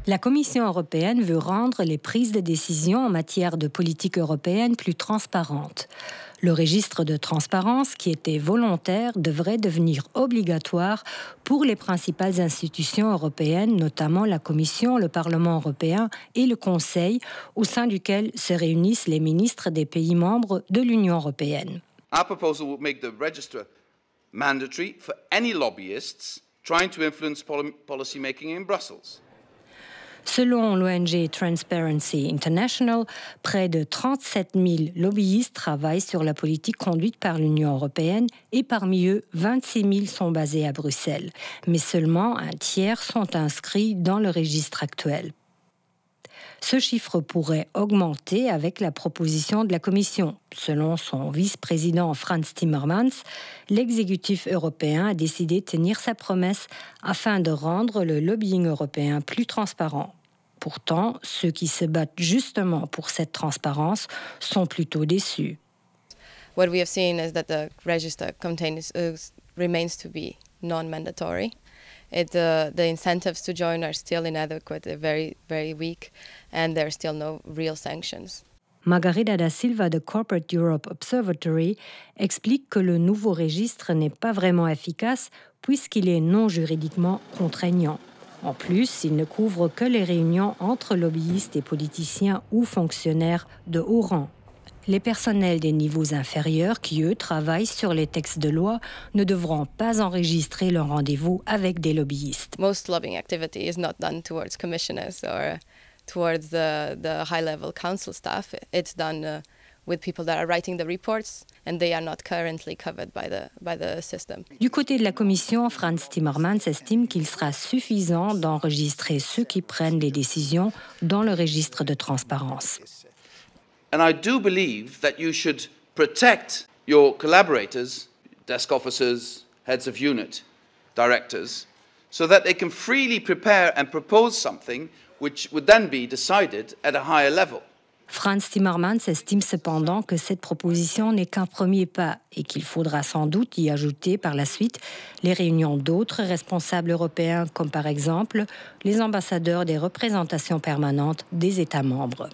La Commission européenne veut rendre les prises de décision en matière de politique européenne plus transparentes. Le registre de transparence, qui était volontaire, devrait devenir obligatoire pour les principales institutions européennes, notamment la Commission, le Parlement européen et le Conseil, au sein duquel se réunissent les ministres des pays membres de l'Union européenne. Our proposal would make the register mandatory for any lobbyists trying to influence policy making in Brussels. Selon l'ONG Transparency International, près de 37 000 lobbyistes travaillent sur la politique conduite par l'Union européenne et parmi eux, 26 000 sont basés à Bruxelles. Mais seulement un tiers sont inscrits dans le registre actuel. Ce chiffre pourrait augmenter avec la proposition de la Commission. Selon son vice-président Frans Timmermans, l'exécutif européen a décidé de tenir sa promesse afin de rendre le lobbying européen plus transparent. Pourtant, ceux qui se battent justement pour cette transparence sont plutôt déçus. What we have seen is that the register remains to be non-mandatory. The incentives to join are still inadequate, very, very weak, and there are still no real sanctions. Margarida da Silva de Corporate Europe Observatory explique que le nouveau registre n'est pas vraiment efficace puisqu'il est non juridiquement contraignant. En plus, il ne couvre que les réunions entre lobbyistes et politiciens ou fonctionnaires de haut rang. Les personnels des niveaux inférieurs qui, eux, travaillent sur les textes de loi ne devront pas enregistrer leur rendez-vous avec des lobbyistes. Most lobbying activity is not done towards commissioners or towards the high-level council staff. It's done with people that are writing the reports and they are not currently covered by the system. Du côté de la Commission, Frans Timmermans estime qu'il sera suffisant d'enregistrer ceux qui prennent les décisions dans le registre de transparence. And I do believe that you should protect your collaborators, desk officers, heads of unit, directors, so that they can freely prepare and propose something which would then be decided at a higher level. Frans Timmermans estime cependant que cette proposition n'est qu'un premier pas et qu'il faudra sans doute y ajouter par la suite les réunions d'autres responsables européens, comme par exemple les ambassadeurs des représentations permanentes des États membres.